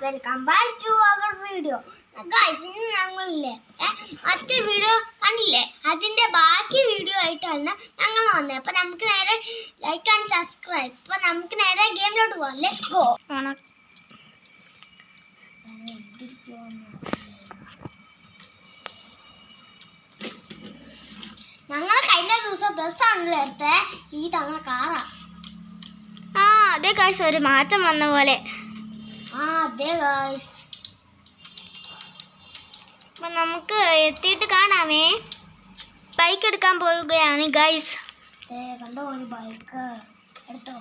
Welcome back to our video. Guys, ഇന്ന് ഞങ്ങളില്ലേ മറ്റേ വീഡിയോ കണ്ടില്ലേ, അതിന്റെ ബാക്കി വീഡിയോ ആയിട്ടാണ് ഞങ്ങൾ വന്നത്. അപ്പൊ നമുക്ക് നേരെ ലൈക്ക് ആൻഡ് സബ്സ്ക്രൈബ്. അപ്പൊ നമുക്ക് നേരെ ഗെയിമിലോട്ട് പോവാം. Let's go. ഞങ്ങൾ കഴിഞ്ഞ ദിവസം ബസ്സാണല്ലോ എടുത്തത്, ഈ തവണ കാറാ. അതെ ഗൈസ്, ഒരു മാറ്റം വന്ന പോലെ. അതെ ഗൈസ്. അപ്പം നമുക്ക് എത്തിയിട്ട് കാണാമേ. ബൈക്ക് എടുക്കാൻ പോവുകയാണ് ഗൈസ്. കണ്ടോ ഒരു ബൈക്ക് എടുത്തോ.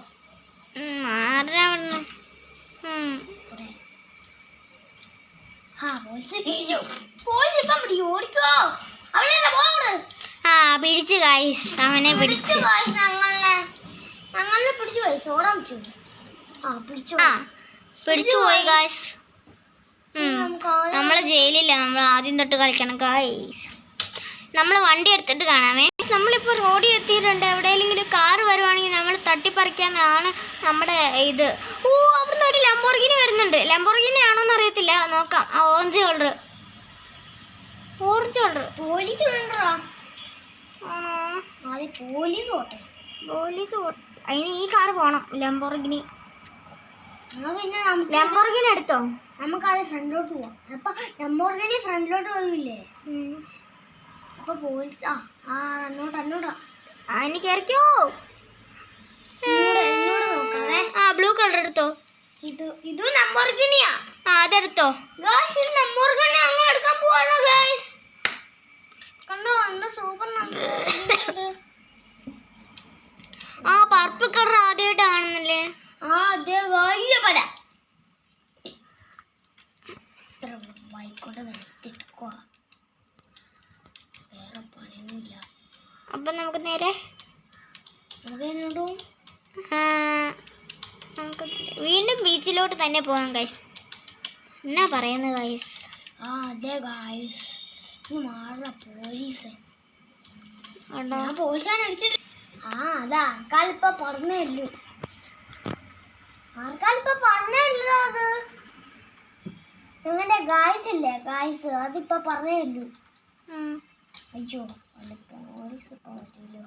പിടിച്ചു ഗൈസ്, അവനെ പിടിച്ചു. ഞങ്ങളെ പിടിച്ചു ഗൈസ്, ഓടാൻ പിടിച്ചു പോയി ഗൈസ്. നമ്മള് ജയിലില്ല, നമ്മൾ ആദ്യം തൊട്ട് കളിക്കണം ഗൈസ്. നമ്മൾ വണ്ടി എടുത്തിട്ട് കാണാമേ. നമ്മളിപ്പോൾ റോഡിൽ എത്തിയിട്ടുണ്ട്. എവിടെയെങ്കിലും കാറ് വരുവാണെങ്കിൽ നമ്മൾ തട്ടിപ്പറിക്കാനാണ് നമ്മുടെ ഇത്. അവിടുന്ന് ഒരു ലംബോർഗിനി വരുന്നുണ്ട്. ലംബോർഗിനി ആണോന്ന് അറിയത്തില്ല, നോക്കാം. ഓറഞ്ച് കളർ പോലീസ് അതിന് ഈ കാറ് പോണം. ലംബോർഗിനി എടുത്തോ. നമുക്കത് ഫ്രണ്ടിലോട്ട് പോവാം. അപ്പൊ ലംബോർഗിനി ഫ്രണ്ടിലോട്ട് വരില്ലേ, അപ്പൊ പോലീസ് അന്നോട്ടാ അതിന് കയറിക്കോ. ബ്ലൂ കളർ എടുത്തോ. ഇത് ലംബോർഗിനിയാ. അതെടുത്തോ. ലംബോർഗിനി അങ്ങ് എടുക്കാൻ പോവാണോ ഗൈസ്? കണ്ടോ എന്താ സൂപ്പർ പർപ്പിൾ കളർ ആദ്യമായിട്ട് കാണുന്നില്ലേ? അതെ പല ബൈക്കോട്ട് നിർത്തിട്ടുക, വേറെ പണിയൊന്നുമില്ല. അപ്പം നമുക്ക് നേരെ നമുക്ക് വീണ്ടും ബീച്ചിലോട്ട് തന്നെ പോകാം ഗൈസ്. എന്നാ പറയുന്നത് ഗൈസ്? അതെ ഗൈസ്, മാറുന്ന പോലീസ് ഉണ്ടോ? പോലീസാണ് അടിച്ചിട്ട്. അതാ ആർക്കാലിപ്പോ പറഞ്ഞല്ലോ അത്. നിങ്ങളുടെ ഗായ്സ് ഇല്ലേ, ഗായ്സ് അതിപ്പോ പറഞ്ഞല്ലോ. അയ്യോ പോലീസ് ഇപ്പൊ വരില്ലോ.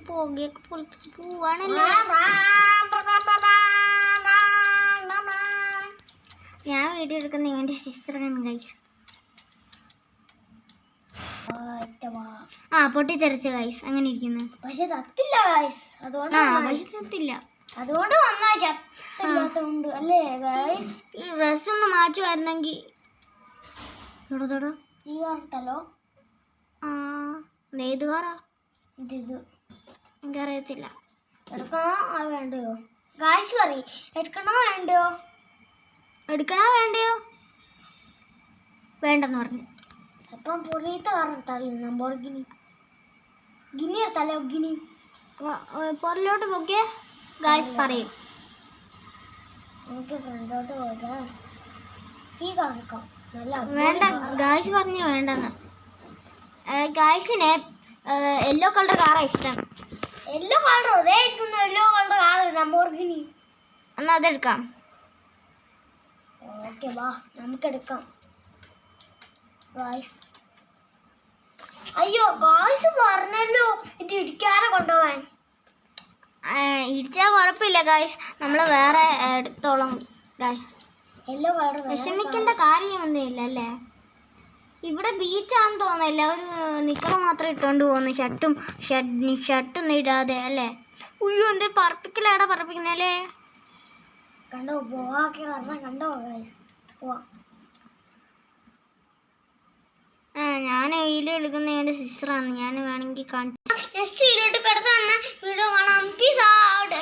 പോകയൊക്കെ പൊളിപ്പിച്ച് പോവാണല്ലേ. ഞാൻ വീഡിയോ എടുക്കുന്ന ഇവന്റെ സിസ്റ്ററാണ് ഗൈസ്. പൊട്ടിത്തെറിച്ച ഗൈസ്, അങ്ങനെ ഇരിക്കുന്നു. പക്ഷെ തത്തില്ല ഗൈസ്, അതുകൊണ്ട് അതുകൊണ്ട് നന്നായിട്ടുണ്ട് അല്ലേ ഗൈസ്? ഈ ഡ്രസ് ഒന്ന് മാറ്റുമായിരുന്നെങ്കിൽ. ഈ കാർത്തല്ലോ. ഏത് കാറാ ഇത്? എനിക്കറിയത്തില്ല. എടുക്കണോ വേണ്ടയോ ഗൈസ്? പറയും എടുക്കണോ വേണ്ടയോ? വേണ്ടെന്ന് പറഞ്ഞു. അപ്പം പുറത്തെ കാർ എടുത്താലോ? ലംബോർഗിനി ഗിനി എടുത്താലോ? ഗിനി പുറലോട്ട് പോക്കേ ഗൈസ് പറയും. നമുക്ക് ഫ്രണ്ടിലോട്ട് പോകാം. ഈ കാർ എടുക്കാം. വേണ്ട ഗൈസ് പറഞ്ഞു വേണ്ടെന്ന്. ഗൈസിന് യെല്ലോ കളർ കാറാ ഇഷ്ടം. യെല്ലോ കളർ അതേ ഇരിക്കുന്നു. Yellow colour car Lamborghini. എന്നാൽ അതെടുക്കാം. ഓക്കെ വാ, നമുക്കെടുക്കാം ഗായ്സ്. അയ്യോ ഗായ്സ് പറഞ്ഞല്ലോ ഇത് ഇടിക്കാതെ കൊണ്ടുപോവാൻ. ഇടിച്ചാൽ കുഴപ്പമില്ല ഗായ്സ്, നമ്മൾ വേറെ എടുത്തോളം ഗായ്സ്. യെല്ലോ കളർ വിഷമിക്കേണ്ട കാര്യമൊന്നുമില്ല അല്ലേ? ഇവിടെ ബീച്ചാന്ന് തോന്നുന്നില്ല. ഒരു നിക്കറ് മാത്രം ഇട്ടുകൊണ്ട് പോകുന്നു, ഷർട്ടൊന്നും ഇടാതെ അല്ലേ? ഉയ്യോ, എന്ത് പറപ്പിക്കലാടാ പറപ്പിക്കുന്നല്ലേ. കണ്ടോ പോവാക്കെ പറഞ്ഞ കണ്ടോ പോവാ. ഞാൻ വീഡിയോ എടുക്കുന്ന എൻ്റെ സിസ്റ്ററാണ്. ഞാൻ വേണമെങ്കിൽ കാണിച്ചു. നെക്സ്റ്റ് വീഡിയോ പെടുത്ത വീഡിയോ കാണാം. Peace out.